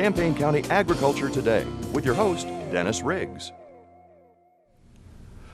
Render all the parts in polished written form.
Champaign County Agriculture Today with your host, Dennis Riggs.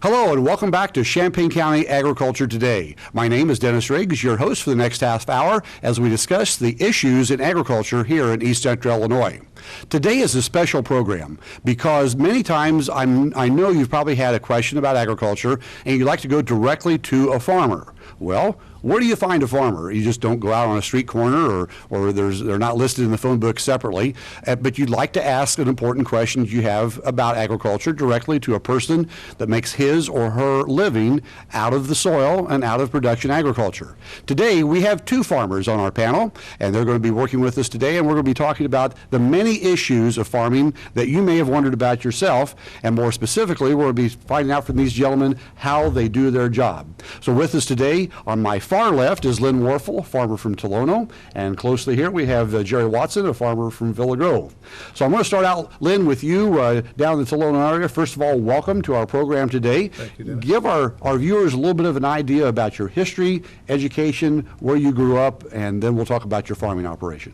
Hello and welcome back to Champaign County Agriculture Today. My name is Dennis Riggs, your host for the next half hour as we discuss the issues in agriculture here in East Central Illinois. Today is a special program because many times I know you've probably had a question about agriculture and you'd like to go directly to a farmer. Well, where do you find a farmer? You just don't go out on a street corner or they're not listed in the phone book separately, but you'd like to ask an important question you have about agriculture directly to a person that makes his or her living out of the soil and out of production agriculture. Today we have two farmers on our panel and they're going to be working with us today, and we're going to be talking about the many issues of farming that you may have wondered about yourself, and more specifically we're going to be finding out from these gentlemen how they do their job. So with us today on my far left is Lynn Warfel, farmer from Tolono, and closely here we have Jerry Watson, a farmer from Villa Grove. So I'm going to start out, Lynn, with you down in the Tolono area. First of all, welcome to our program today. Thank you, Dennis. Give our viewers a little bit of an idea about your history, education, where you grew up, and then we'll talk about your farming operation.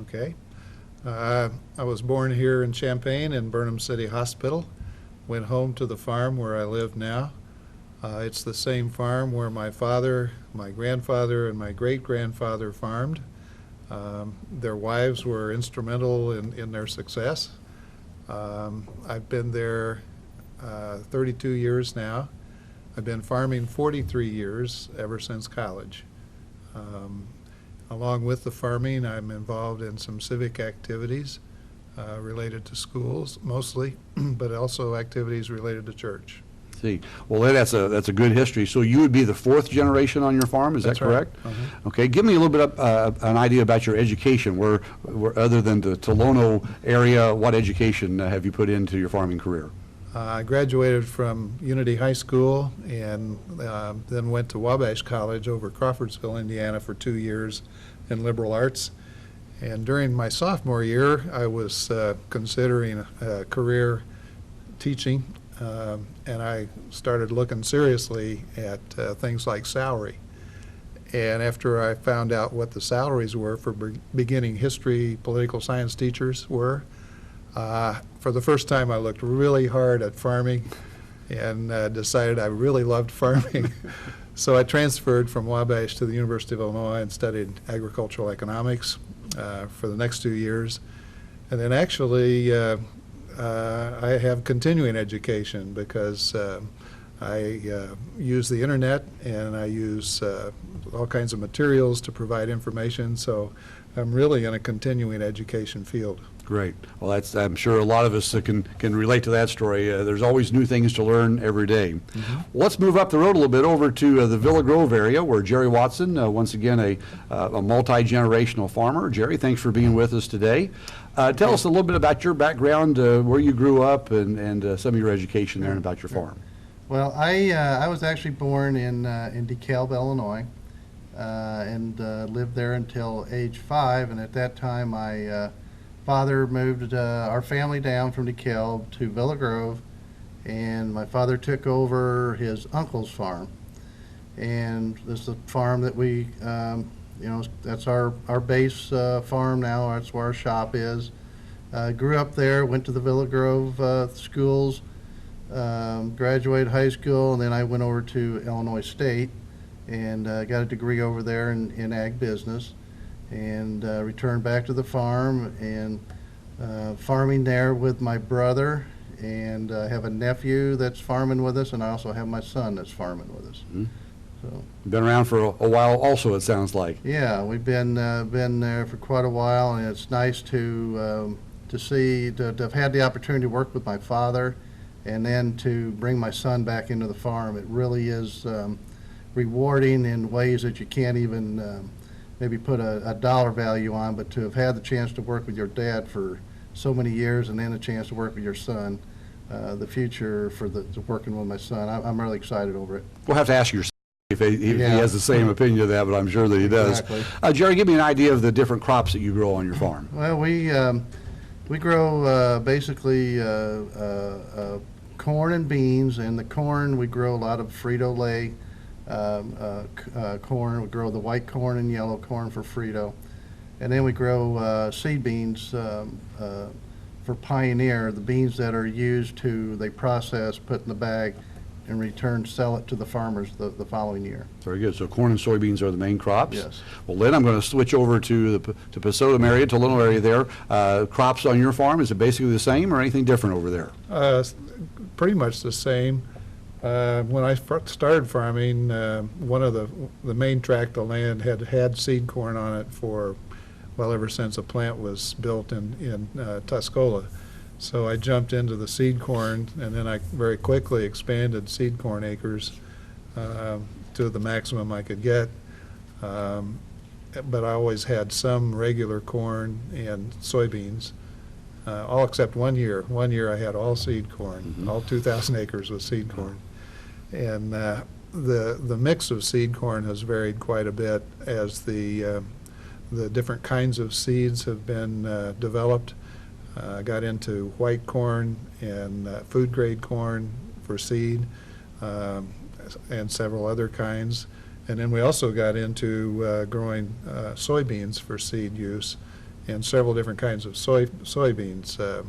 Okay. I was born here in Champaign in Burnham City Hospital. Went home to the farm where I live now. It's the same farm where my father, my grandfather, and my great-grandfather farmed. Their wives were instrumental in their success. I've been there 32 years now. I've been farming 43 years ever since college. Along with the farming, I'm involved in some civic activities related to schools mostly, but also activities related to church. See, well, that's a good history. So you would be the fourth generation on your farm, is that correct? Right. Okay, give me a little bit of an idea about your education. Where other than the Tolono area, what education have you put into your farming career? I graduated from Unity High School and then went to Wabash College over Crawfordsville, Indiana for 2 years in liberal arts. And during my sophomore year, I was considering a career teaching, and I started looking seriously at things like salary. And after I found out what the salaries were for beginning history, political science teachers were, for the first time I looked really hard at farming and decided I really loved farming. So I transferred from Wabash to the University of Illinois and studied agricultural economics for the next 2 years. And then actually I have continuing education because I use the internet and I use all kinds of materials to provide information, so I'm really in a continuing education field. Great. Well, I'm sure a lot of us can relate to that story. There's always new things to learn every day. Mm-hmm. Let's move up the road a little bit over to the Villa Grove area where Jerry Watson, once again a multi-generational farmer. Jerry, thanks for being with us today. Tell us a little bit about your background, where you grew up, and some of your education there and about your farm. Well, I was actually born in DeKalb, Illinois, and lived there until age 5, and at that time my father moved our family down from DeKalb to Villa Grove, and my father took over his uncle's farm. And this is a farm that we, that's our base farm now. That's where our shop is. Grew up there, went to the Villa Grove schools, graduated high school, and then I went over to Illinois State and got a degree over there in ag business, and returned back to the farm and farming there with my brother, and I have a nephew that's farming with us, and I also have my son that's farming with us. Mm-hmm. So, been around for a while also, it sounds like. yeah, we've been there for quite a while, and it's nice to have had the opportunity to work with my father and then to bring my son back into the farm. It really is rewarding in ways that you can't even maybe put a dollar value on, but to have had the chance to work with your dad for so many years and then a chance to work with your son, the future for working with my son, I'm really excited over it. We'll have to ask your son if he has the same opinion of that, but I'm sure that he does. Exactly. Jerry, give me an idea of the different crops that you grow on your farm. Well, we grow basically corn and beans, and the corn we grow a lot of Frito-Lay corn. We grow the white corn and yellow corn for Frito. And then we grow seed beans for Pioneer, the beans that are used they process, put in the bag, in return sell it to the farmers the following year. Very good. So corn and soybeans are the main crops? Yes. Well, Lynn, I'm going to switch over to the Pasodum area, to a little area there. Crops on your farm, is it basically the same or anything different over there? Pretty much the same. When I started farming, one of the main tract of land had seed corn on it for, well, ever since a plant was built in Tuscola. So I jumped into the seed corn, and then I very quickly expanded seed corn acres to the maximum I could get. But I always had some regular corn and soybeans, all except 1 year. 1 year I had all seed corn. All 2,000 acres was seed corn. And the mix of seed corn has varied quite a bit as the different kinds of seeds have been developed. Got into white corn and food grade corn for seed, and several other kinds. And then we also got into growing soybeans for seed use, and several different kinds of soybeans.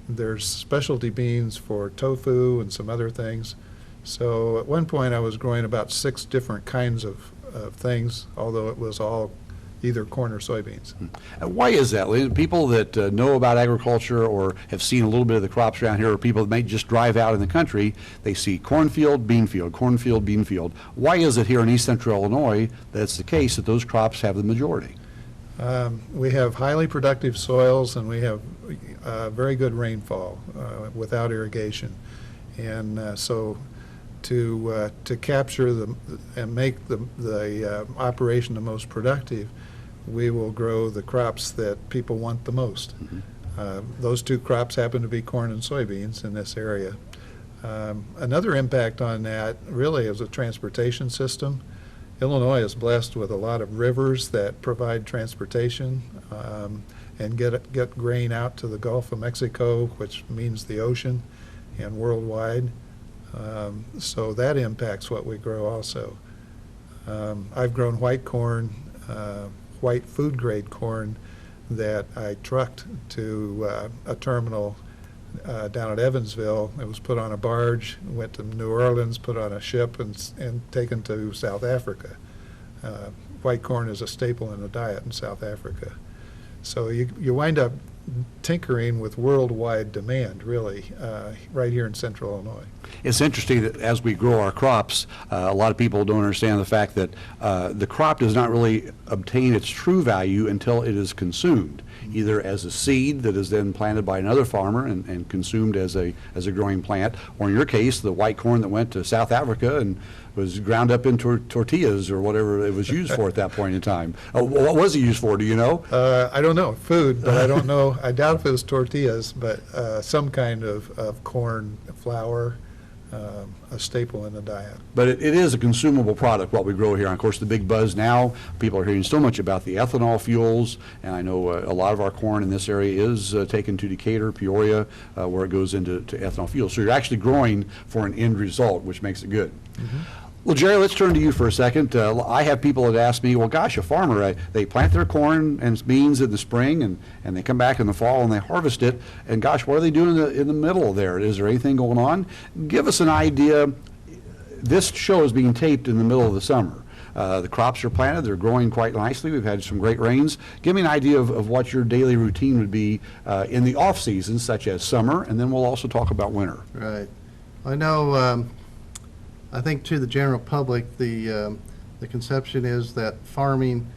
There's specialty beans for tofu and some other things. So at one point I was growing about 6 different kinds of things, although it was all either corn or soybeans. Why is that? People that know about agriculture or have seen a little bit of the crops around here, or people that may just drive out in the country, they see cornfield, bean field, cornfield, bean field. Why is it here in East Central Illinois that it's the case that those crops have the majority? We have highly productive soils, and we have very good rainfall without irrigation. And so to capture and make the operation the most productive, we will grow the crops that people want the most. Those 2 crops happen to be corn and soybeans in this area. Another impact on that really is a transportation system. Illinois is blessed with a lot of rivers that provide transportation and get grain out to the Gulf of Mexico, which means the ocean, and worldwide. So that impacts what we grow also. I've grown white corn, white food grade corn that I trucked to a terminal down at Evansville. It was put on a barge, went to New Orleans, put on a ship, and taken to South Africa. White corn is a staple in the diet in South Africa. So you wind up tinkering with worldwide demand, really, right here in Central Illinois. It's interesting that as we grow our crops, a lot of people don't understand the fact that the crop does not really obtain its true value until it is consumed, either as a seed that is then planted by another farmer and consumed as a growing plant, or in your case, the white corn that went to South Africa and was ground up into tortillas or whatever it was used for at that point in time. What was it used for, do you know? I don't know, food, but I don't know. I doubt if it was tortillas, but some kind of corn flour, a staple in the diet. But it is a consumable product, what we grow here. And of course, the big buzz now, people are hearing so much about the ethanol fuels, and I know a lot of our corn in this area is taken to Decatur, Peoria, where it goes into ethanol fuel. So you're actually growing for an end result, which makes it good. Well, Jerry, let's turn to you for a second. I have people that ask me, well, gosh, a farmer, they plant their corn and beans in the spring, and they come back in the fall and they harvest it, and gosh, what are they doing in the middle there? Is there anything going on? Give us an idea. This show is being taped in the middle of the summer. The crops are planted, they're growing quite nicely. We've had some great rains. Give me an idea of what your daily routine would be in the off seasons, such as summer, and then we'll also talk about winter. Right. I know, I think to the general public, the conception is that farming,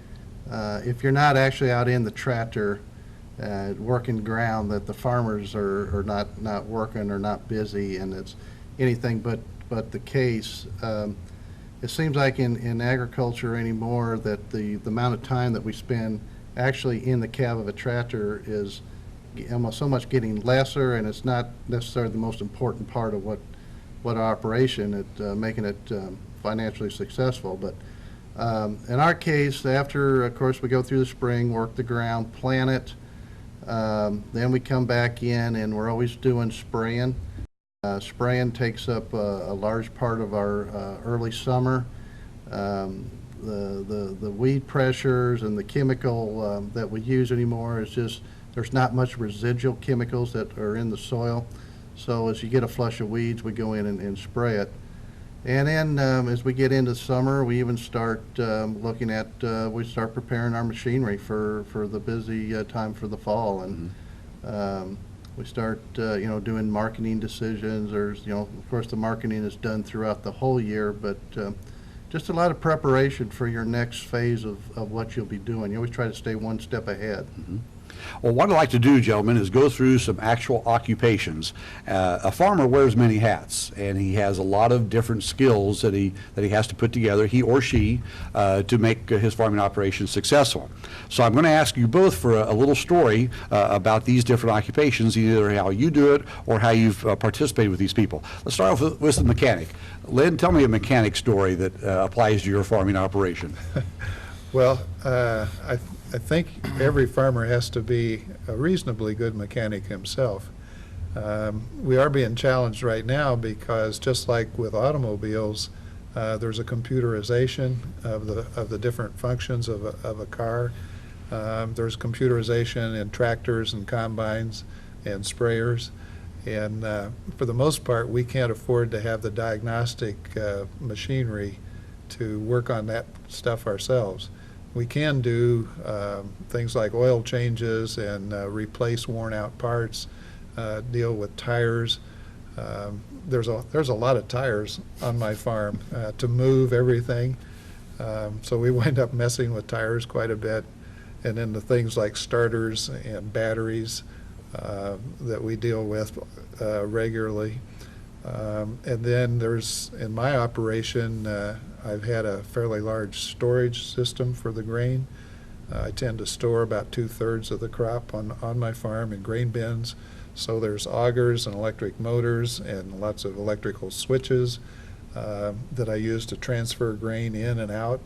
if you're not actually out in the tractor working ground, that the farmers are not working or not busy, and it's anything but the case. It seems like in agriculture anymore that the amount of time that we spend actually in the cab of a tractor is almost so much getting lesser, and it's not necessarily the most important part of what our operation at making it financially successful. But in our case, after, of course, we go through the spring, work the ground, plant it, then we come back in and we're always doing spraying. Spraying takes up a large part of our early summer. the weed pressures and the chemical that we use anymore is just, there's not much residual chemicals that are in the soil. So as you get a flush of weeds, we go in and spray it. And then as we get into summer, we even start looking at, we start preparing our machinery for the busy time for the fall. And we start, doing marketing decisions. There's, of course, the marketing is done throughout the whole year, but just a lot of preparation for your next phase of what you'll be doing. You always try to stay one step ahead. Well, what I'd like to do, gentlemen, is go through some actual occupations. A farmer wears many hats, and he has a lot of different skills that he has to put together, he or she, to make his farming operation successful. So I'm going to ask you both for a little story about these different occupations, either how you do it or how you've participated with these people. Let's start off with the mechanic. Lynn, tell me a mechanic story that applies to your farming operation. Well, I think every farmer has to be a reasonably good mechanic himself. We are being challenged right now because, just like with automobiles, there's a computerization of the different functions of a car. There's computerization in tractors and combines and sprayers, and for the most part, we can't afford to have the diagnostic machinery to work on that stuff ourselves. We can do things like oil changes and replace worn-out parts, deal with tires. There's a lot of tires on my farm to move everything, so we wind up messing with tires quite a bit. And then the things like starters and batteries that we deal with regularly. And then there's, in my operation, I've had a fairly large storage system for the grain. I tend to store about 2/3 of the crop on my farm in grain bins. So there's augers and electric motors and lots of electrical switches that I use to transfer grain in and out,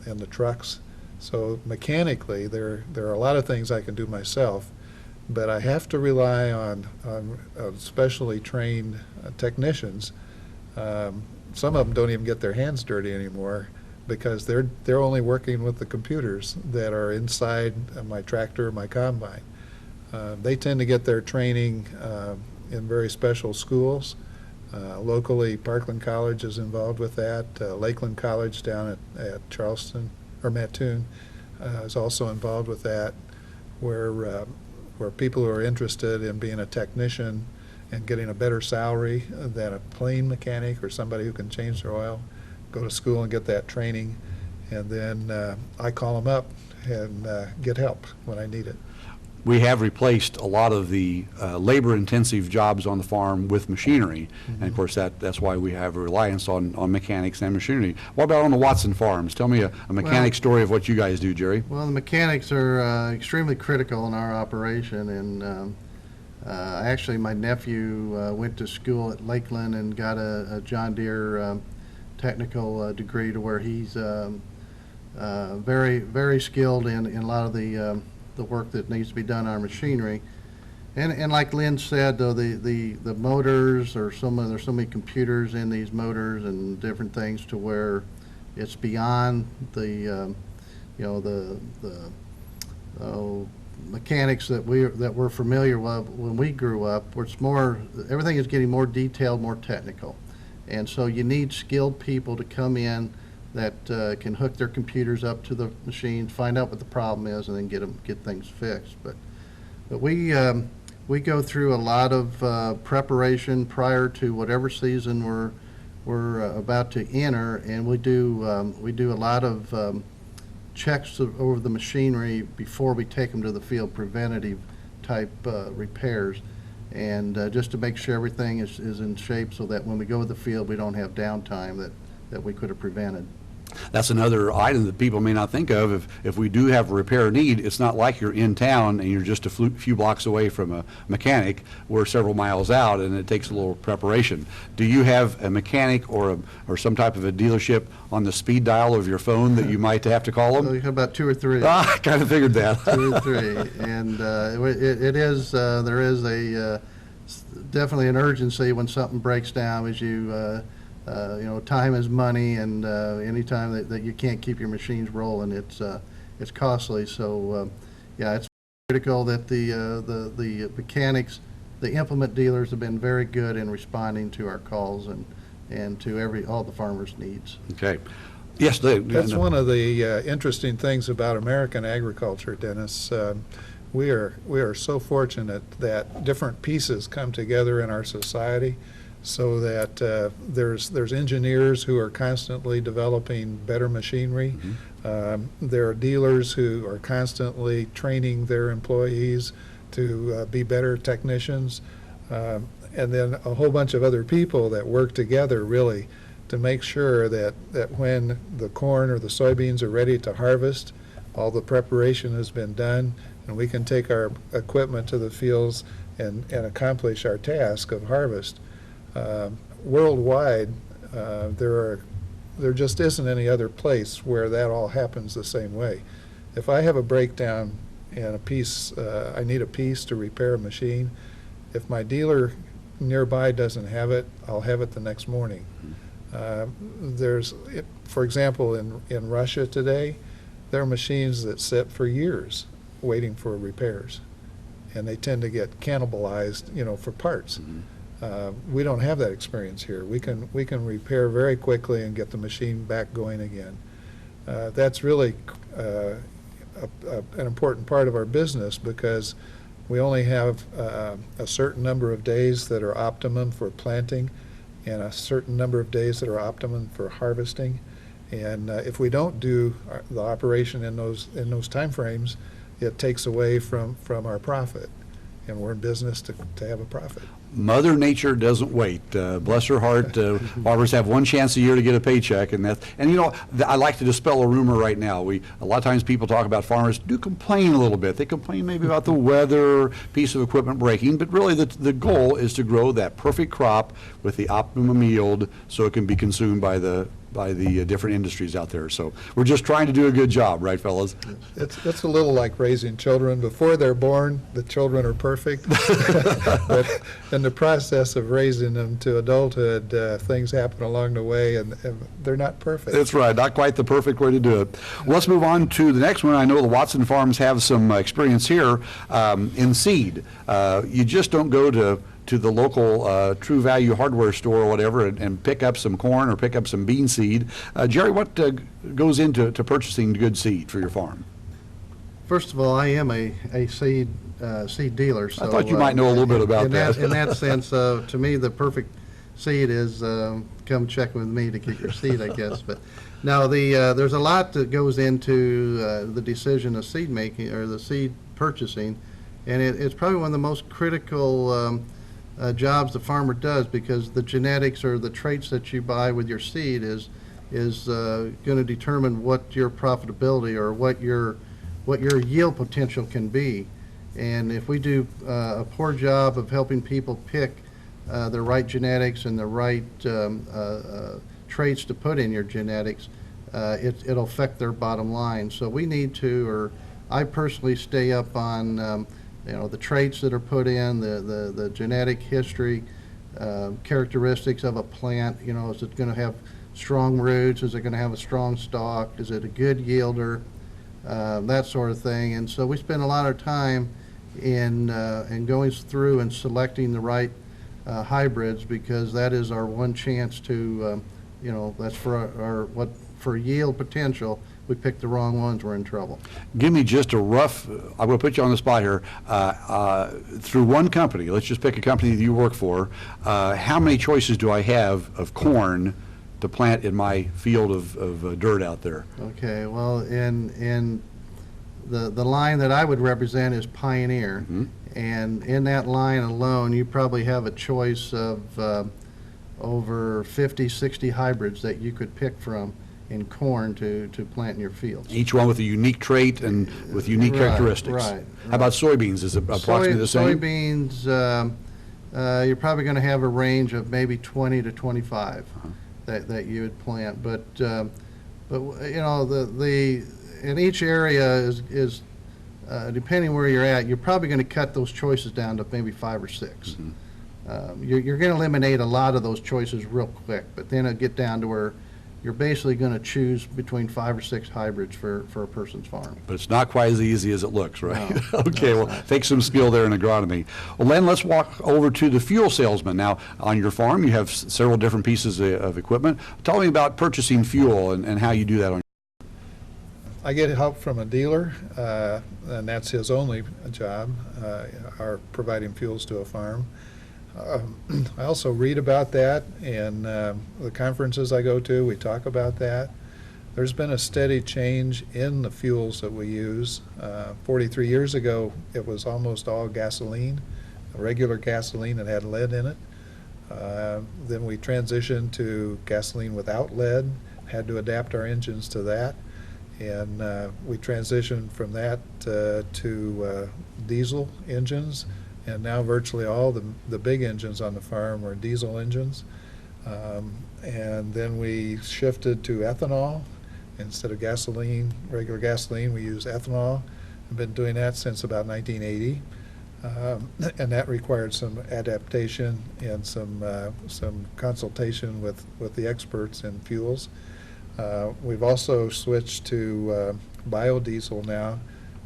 and the trucks. So mechanically, there are a lot of things I can do myself, but I have to rely on specially trained technicians. Some of them don't even get their hands dirty anymore because they're only working with the computers that are inside my tractor or my combine. They tend to get their training in very special schools. Locally, Parkland College is involved with that. Lakeland College down at Charleston, or Mattoon, is also involved with that, where people who are interested in being a technician and getting a better salary than a plain mechanic or somebody who can change their oil, go to school and get that training, and then I call them up and get help when I need it. We have replaced a lot of the labor-intensive jobs on the farm with machinery, and of course that's why we have a reliance on mechanics and machinery. What about on the Watson farms? Tell me a mechanic story of what you guys do, Jerry. Well, the mechanics are extremely critical in our operation, and actually my nephew went to school at Lakeland and got a John Deere technical degree, to where he's very, very skilled in a lot of the work that needs to be done on our machinery. And like Lynn said, though, the motors, there's so many computers in these motors and different things, to where it's beyond the mechanics that we're familiar with when we grew up. Where it's more, everything is getting more detailed, more technical, and so you need skilled people to come in that can hook their computers up to the machines, find out what the problem is, and then get things fixed. But we go through a lot of preparation prior to whatever season we're about to enter, and we do a lot of checks over the machinery before we take them to the field, preventative type repairs, and just to make sure everything is in shape, so that when we go to the field, we don't have downtime that we could have prevented. That's another item that people may not think of. If we do have a repair need, it's not like you're in town and you're just a few blocks away from a mechanic. We're several miles out, and it takes a little preparation. Do you have a mechanic or some type of a dealership on the speed dial of your phone that you might have to call them? Well, you have about 2 or 3. I kind of figured that. 2 or 3, and it is there is definitely an urgency when something breaks down, as you time is money, and anytime that you can't keep your machines rolling, it's costly. So, yeah, it's critical that the mechanics, the implement dealers have been very good in responding to our calls and to all the farmers' needs. Okay. Yes, Dave. That's one of the interesting things about American agriculture, Dennis. We are so fortunate that different pieces come together in our society, so that there's engineers who are constantly developing better machinery. There are dealers who are constantly training their employees to be better technicians, and then a whole bunch of other people that work together really to make sure that when the corn or the soybeans are ready to harvest, all the preparation has been done, and we can take our equipment to the fields and accomplish our task of harvest. Worldwide, there just isn't any other place where that all happens the same way. If I have a breakdown and I need a piece to repair a machine, if my dealer nearby doesn't have it, I'll have it the next morning. For example, in Russia today, there are machines that sit for years waiting for repairs, and they tend to get cannibalized, for parts. We don't have that experience here. We can repair very quickly and get the machine back going again. That's really an important part of our business, because we only have a certain number of days that are optimum for planting and a certain number of days that are optimum for harvesting. And if we don't do the operation in those time frames, it takes away from our profit. And we're in business to have a profit. Mother Nature doesn't wait. Bless her heart. Farmers have one chance a year to get a paycheck, and I like to dispel a rumor right now. A lot of times people talk about farmers do complain a little bit. They complain maybe about the weather, piece of equipment breaking, but really the goal is to grow that perfect crop with the optimum yield so it can be consumed by the different industries out there. So we're just trying to do a good job, right, fellas? It's a little like raising children. Before they're born, the children are perfect. But in the process of raising them to adulthood, things happen along the way, and they're not perfect. That's right. Not quite the perfect way to do it. Well, let's move on to the next one. I know the Watson Farms have some experience here in seed. You just don't go to the local True Value hardware store or whatever and pick up some corn or pick up some bean seed. Jerry, what goes into purchasing good seed for your farm? First of all, I am a seed dealer. So, I thought you might know a little bit about that. In that sense, to me, the perfect seed is come check with me to get your seed, I guess. But now there's a lot that goes into the decision of seed making or the seed purchasing, and it's probably one of the most critical jobs the farmer does, because the genetics or the traits that you buy with your seed is going to determine what your profitability or what your yield potential can be. And if we do a poor job of helping people pick the right genetics and the right traits to put in your genetics, it'll affect their bottom line. So we need to, or I personally stay up on the traits that are put in, the genetic history, characteristics of a plant. Is it going to have strong roots? Is it going to have a strong stalk? Is it a good yielder? That sort of thing. And so we spend a lot of time in going through and selecting the right hybrids, because that is our one chance to, that's for yield potential. We pick the wrong ones, we're in trouble. Give me just a rough, I'm going to put you on the spot here, through one company, let's just pick a company that you work for, how many choices do I have of corn to plant in my field of dirt out there? Okay, well, in the line that I would represent is Pioneer, and in that line alone, you probably have a choice of over 50, 60 hybrids that you could pick from in corn to plant in your fields. Each one with a unique trait and with unique characteristics. Right. How about soybeans? Is it approximately the same? Soybeans, you're probably going to have a range of maybe 20 to 25 that you would plant. But in each area is depending where you're at, you're probably going to cut those choices down to maybe 5 or 6. you're going to eliminate a lot of those choices real quick, but then it'll get down to where you're basically going to choose between 5 or 6 hybrids for a person's farm. But it's not quite as easy as it looks, right? No, Okay, no, well, it's not. take some skill there in agronomy. Well, Len, let's walk over to the fuel salesman. Now, on your farm, you have several different pieces of equipment. Tell me about purchasing fuel and how you do that on I get help from a dealer, and that's his only job, are providing fuels to a farm. I also read about that, and the conferences I go to, we talk about that. There's been a steady change in the fuels that we use. 43 years ago, it was almost all gasoline, regular gasoline that had lead in it. Then we transitioned to gasoline without lead, had to adapt our engines to that. And we transitioned from that to diesel engines, and now virtually all the big engines on the farm are diesel engines. And then we shifted to ethanol. Instead of gasoline, regular gasoline, we use ethanol. I've been doing that since about 1980. And that required some adaptation and some consultation with the experts in fuels. We've also switched to biodiesel now,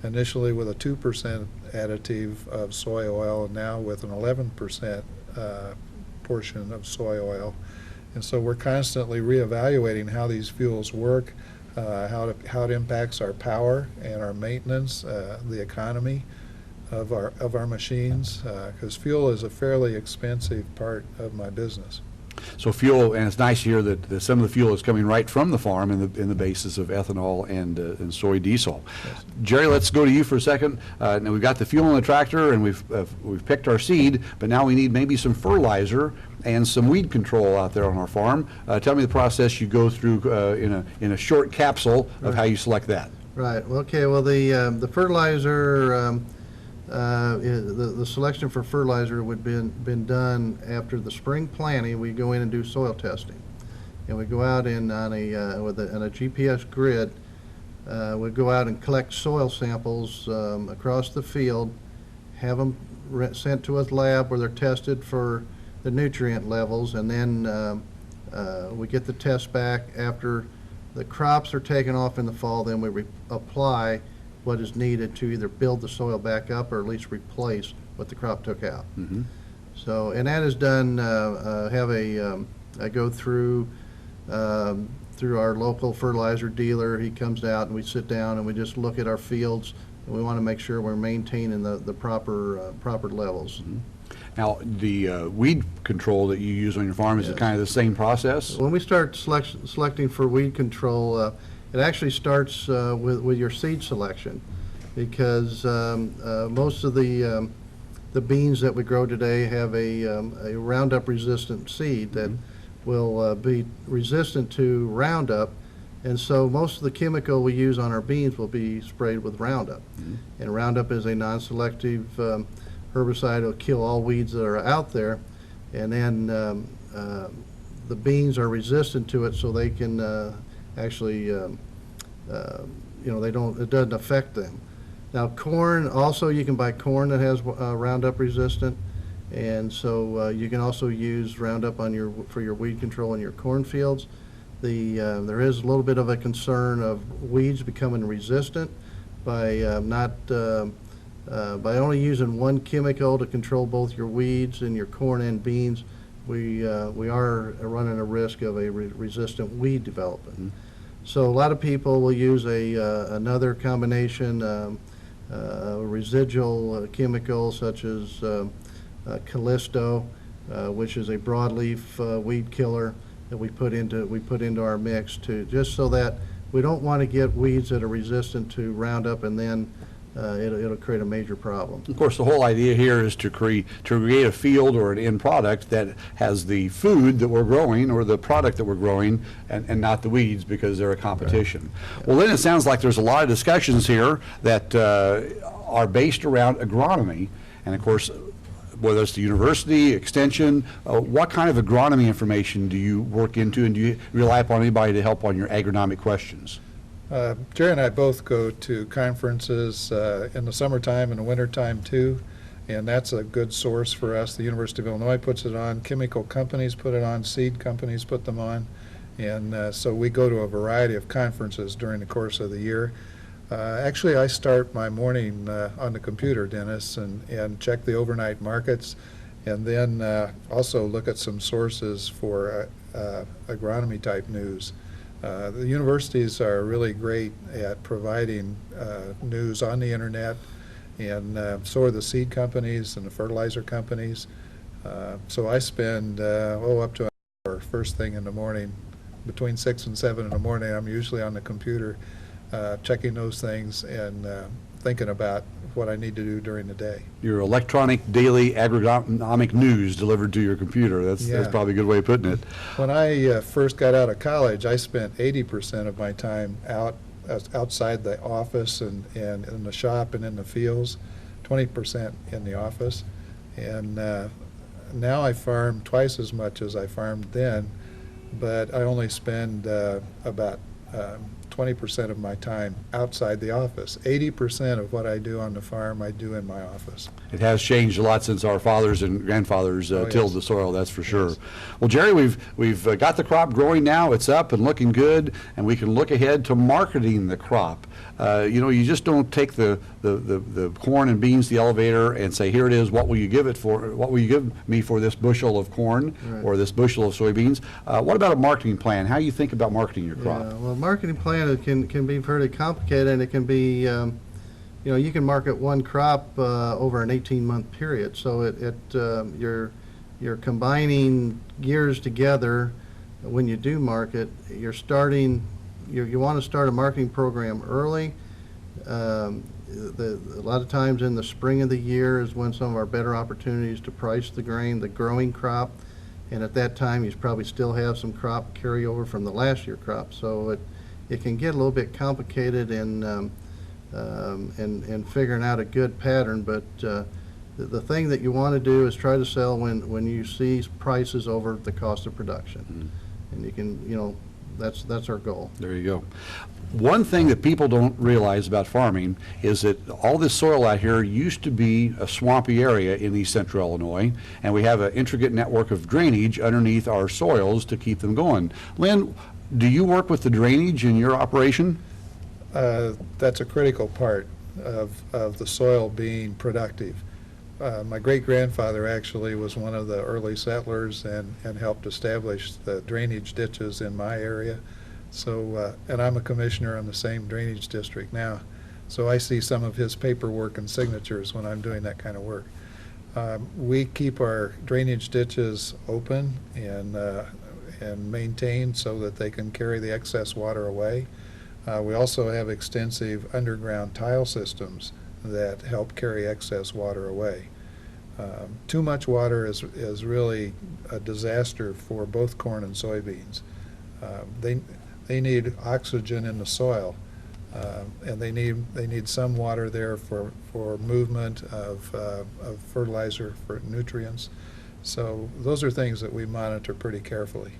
initially with a 2% additive of soy oil, and now with an 11% portion of soy oil. And so we're constantly reevaluating how these fuels work, how it impacts our power and our maintenance, the economy of our machines, because fuel is a fairly expensive part of my business. So fuel, and it's nice to hear that some of the fuel is coming right from the farm in the basis of ethanol and soy diesel. Yes. Jerry, let's go to you for a second. Now we've got the fuel in the tractor, and we've picked our seed, but now we need maybe some fertilizer and some weed control out there on our farm. Tell me the process you go through in a short capsule of how you select that. Right. Okay. Well, the fertilizer, the selection for fertilizer would been done after the spring planting. We go in and do soil testing, and we go out on a GPS grid. We go out and collect soil samples across the field, have them sent to a lab where they're tested for the nutrient levels, and then we get the test back after the crops are taken off in the fall. Then we apply what is needed to either build the soil back up or at least replace what the crop took out. Mm-hmm. So, and that is done, I go through our local fertilizer dealer. He comes out and we sit down and we just look at our fields, and we want to make sure we're maintaining the proper levels. Mm-hmm. Now, the weed control that you use on your farm, is it Yes. kind of the same process? When we start selecting for weed control, it actually starts with your seed selection, because most of the beans that we grow today have a Roundup resistant seed that will be resistant to Roundup, and so most of the chemical we use on our beans will be sprayed with Roundup. And Roundup is a non-selective herbicide. It'll kill all weeds that are out there, and then the beans are resistant to it, so they can actually it doesn't affect them. Now corn, also you can buy corn that has Roundup resistant, and so you can also use Roundup for your weed control in your cornfields. There is a little bit of a concern of weeds becoming resistant by by only using one chemical to control both your weeds and your corn and beans. We are running a risk of a resistant weed development. Mm-hmm. So a lot of people will use another combination, residual chemical such as Callisto, which is a broadleaf weed killer that we put into our mix just so that we don't want to get weeds that are resistant to Roundup, and then it'll create a major problem. Of course, the whole idea here is to create a field or an end product that has the food that we're growing or the product that we're growing, and not the weeds, because they're a competition. Right. Well, then it sounds like there's a lot of discussions here that are based around agronomy, and of course, whether it's the university, extension, what kind of agronomy information do you work into, and do you rely upon anybody to help on your agronomic questions? Jerry and I both go to conferences in the summertime and the wintertime too, and that's a good source for us. The University of Illinois puts it on, chemical companies put it on, seed companies put them on, and so we go to a variety of conferences during the course of the year. Actually, I start my morning on the computer, Dennis, and check the overnight markets, and then also look at some sources for agronomy type news. The universities are really great at providing news on the internet, and so are the seed companies and the fertilizer companies. So I spend up to an hour first thing in the morning. Between 6 and 7 in the morning, I'm usually on the computer checking those things and thinking about what I need to do during the day. Your electronic daily agronomic news delivered to your computer. That's probably a good way of putting it. When I first got out of college, I spent 80% of my time outside the office and in the shop and in the fields, 20% in the office. And now I farm twice as much as I farmed then, but I only spend about 20% of my time outside the office. 80% of what I do on the farm, I do in my office. It has changed a lot since our fathers and grandfathers tilled the soil, that's for sure. Yes. Well, Jerry, we've got the crop growing now. It's up and looking good, and we can look ahead to marketing the crop. You know, you just don't take the corn and beans, the elevator, and say, here it is, what will you give it for? What will you give me for this bushel of corn or this bushel of soybeans? What about a marketing plan? How do you think about marketing your crop? Yeah, well, marketing plan can be fairly complicated, and it can be, you know, you can market one crop over an 18-month period. So you're combining years together. When you do market, you're starting. You want to start a marketing program early. A lot of times in the spring of the year is when some of our better opportunities to price the grain, the growing crop, and at that time you probably still have some crop carryover from the last year crop. So it can get a little bit complicated in figuring out a good pattern, but the thing that you want to do is try to sell when you see prices over the cost of production. And you can, you know, that's our goal. There you go. One thing that people don't realize about farming is that all this soil out here used to be a swampy area in East Central Illinois, and we have an intricate network of drainage underneath our soils to keep them going. Lynn, do you work with the drainage in your operation? That's a critical part of the soil being productive. My great-grandfather actually was one of the early settlers and helped establish the drainage ditches in my area. So, and I'm a commissioner in the same drainage district now. So I see some of his paperwork and signatures when I'm doing that kind of work. We keep our drainage ditches open and maintained so that they can carry the excess water away. We also have extensive underground tile systems that help carry excess water away. Too much water is really a disaster for both corn and soybeans. They need oxygen in the soil, and they need some water there for movement of fertilizer, for nutrients. So those are things that we monitor pretty carefully.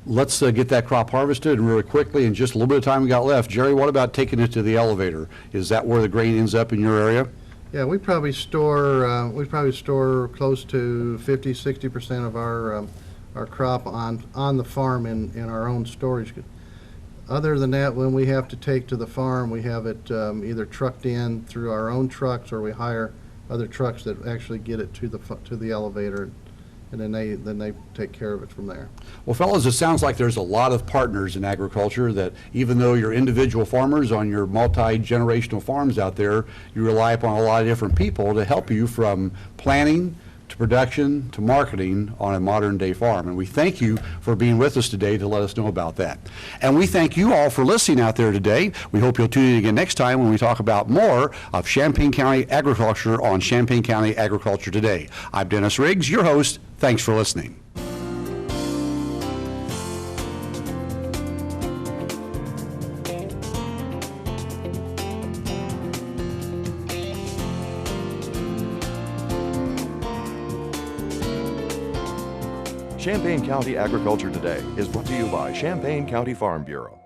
Let's get that crop harvested and really quickly, in just a little bit of time we got left. Jerry, what about taking it to the elevator? Is that where the grain ends up in your area? Yeah, we probably store close to 50–60% of our crop on the farm in our own storage. Other than that, when we have to take to the farm, we have it either trucked in through our own trucks, or we hire other trucks that actually get it to the elevator, and then they take care of it from there. Well, fellas, it sounds like there's a lot of partners in agriculture, that even though you're individual farmers on your multi-generational farms out there, you rely upon a lot of different people to help you from planning to production to marketing on a modern day farm. And we thank you for being with us today to let us know about that. And we thank you all for listening out there today. We hope you'll tune in again next time when we talk about more of Champaign County agriculture on Champaign County Agriculture Today. I'm Dennis Riggs, your host. Thanks for listening. Champaign County Agriculture Today is brought to you by Champaign County Farm Bureau.